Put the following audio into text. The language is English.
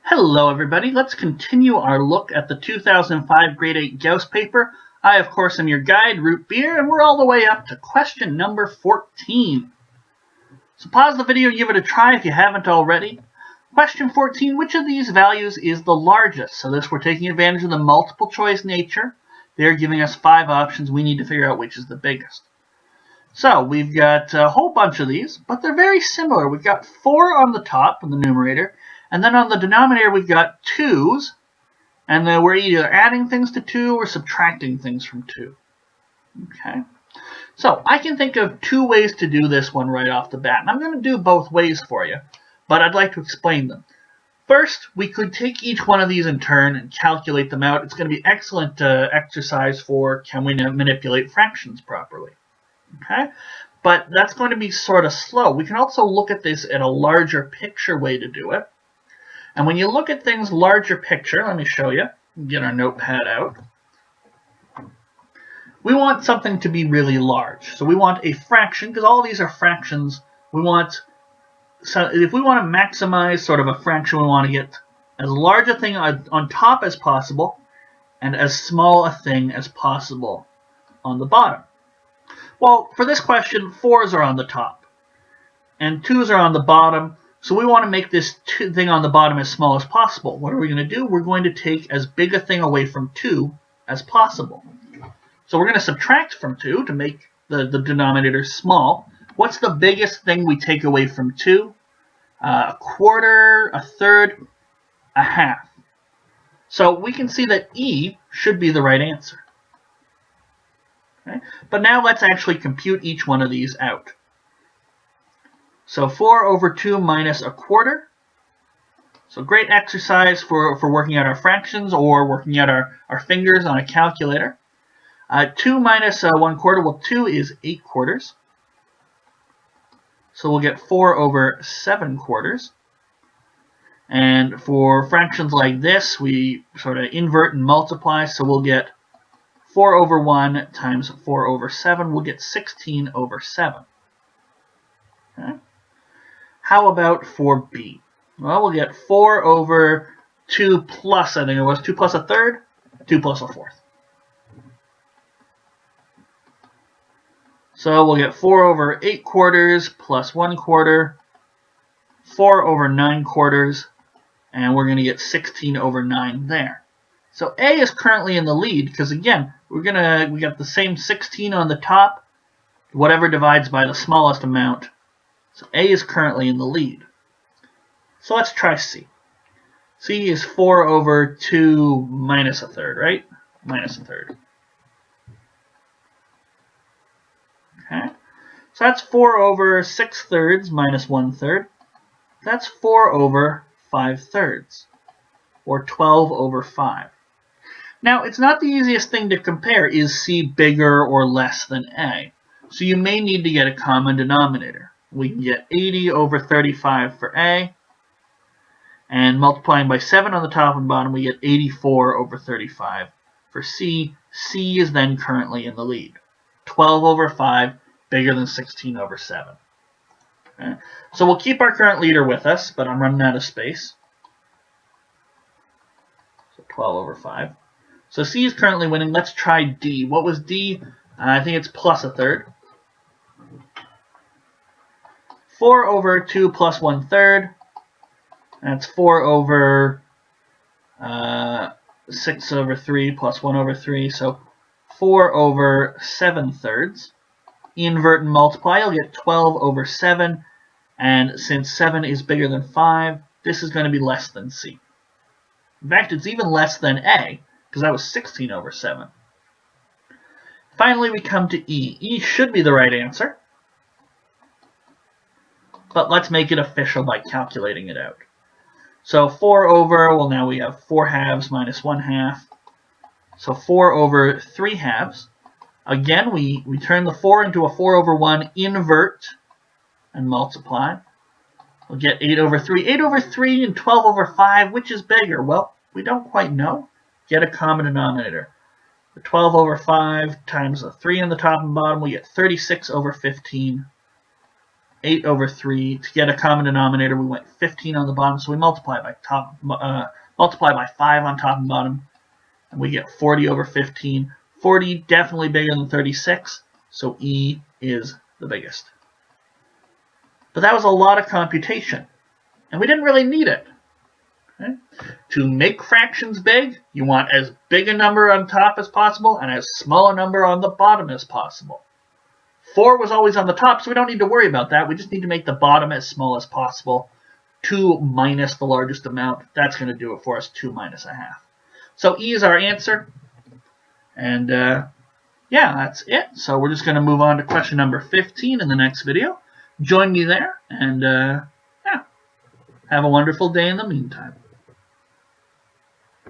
Hello everybody, let's continue our look at the 2005 Grade 8 Gauss paper. I of course am your guide, Root Beer, and we're all the way up to question number 14. So pause the video and give it a try if you haven't already. Question 14, which of these values is the largest? So this we're taking advantage of the multiple choice nature. They're giving us 5 options, we need to figure out which is the biggest. So we've got a whole bunch of these, but they're very similar. We've got 4 on the top in the numerator, and then on the denominator we've got 2's, and then we're either adding things to 2 or subtracting things from 2. Okay, so I can think of 2 ways to do this one right off the bat, and I'm going to do both ways for you, but I'd like to explain them. First, we could take each one of these in turn and calculate them out. It's going to be excellent exercise for can we manipulate fractions properly. Okay, but that's going to be sort of slow. We can also look at this in a larger picture way to do it. And when you look at things larger picture, let me show you. Get our notepad out. We want something to be really large. So we want a fraction, because all these are fractions. We want, so if we want to maximize sort of a fraction, we want to get as large a thing on top as possible and as small a thing as possible on the bottom. Well, for this question, 4's are on the top and 2's are on the bottom. So we want to make this thing on the bottom as small as possible. What are we going to do? We're going to take as big a thing away from 2 as possible. So we're going to subtract from 2 to make the denominator small. What's the biggest thing we take away from 2? A quarter, a third, a half. So we can see that E should be the right answer. Okay? But now let's actually compute each one of these out. So 4 over 2 minus a quarter. So great exercise for working out our fractions or working out our fingers on a calculator. 2 minus 1 quarter, well 2 is 8 quarters. So we'll get 4 over 7 quarters. And for fractions like this, we sort of invert and multiply. So we'll get 4 over 1 times 4 over 7. We'll get 16 over 7. Okay. How about for B? Well, we'll get 4 over 2 plus, I think it was 2 plus a third, 2 plus a fourth. So we'll get 4 over 8 quarters plus 1 quarter, 4 over 9 quarters, and we're going to get 16 over 9 there. So A is currently in the lead because, again, we got the same 16 on the top, whatever divides by the smallest amount. So A is currently in the lead. So let's try C. C is 4 over 2 minus a third, right? Minus a third. Okay. So that's 4 over 6 thirds minus 1 third. That's 4 over 5 thirds, or 12 over 5. Now, it's not the easiest thing to compare. Is C bigger or less than A? So you may need to get a common denominator. We can get 80 over 35 for A, and multiplying by 7 on the top and bottom, we get 84 over 35 for C. C is then currently in the lead. 12 over 5, bigger than 16 over 7. Okay. So we'll keep our current leader with us, but I'm running out of space. So 12 over 5. So C is currently winning. Let's try D. What was D? I think it's plus a third. 4 over 2 plus 1 third. That's 4 over 6 over 3 plus 1 over 3. So 4 over 7 thirds. Invert and multiply. You'll get 12 over 7. And since 7 is bigger than 5, this is going to be less than C. In fact, it's even less than A, because that was 16 over 7. Finally, we come to E. E should be the right answer. But let's make it official by calculating it out. So 4 over, well now we have 4 halves minus 1 half. So 4 over 3 halves. Again, we turn the 4 into a 4 over 1, invert, and multiply. We'll get 8 over 3. 8 over 3 and 12 over 5, which is bigger? Well, we don't quite know. Get a common denominator. The 12 over 5 times the 3 on the top and bottom, we get 36 over 15. 8 over 3. To get a common denominator, we went 15 on the bottom, so we multiply by 5 on top and bottom, and we get 40 over 15. 40 definitely bigger than 36, so E is the biggest. But that was a lot of computation, and we didn't really need it. Okay? To make fractions big, you want as big a number on top as possible and as small a number on the bottom as possible. 4 was always on the top, so we don't need to worry about that. We just need to make the bottom as small as possible. 2 minus the largest amount. That's going to do it for us, 2 minus a half. So E is our answer. And yeah, that's it. So we're just going to move on to question number 15 in the next video. Join me there, and yeah, have a wonderful day in the meantime.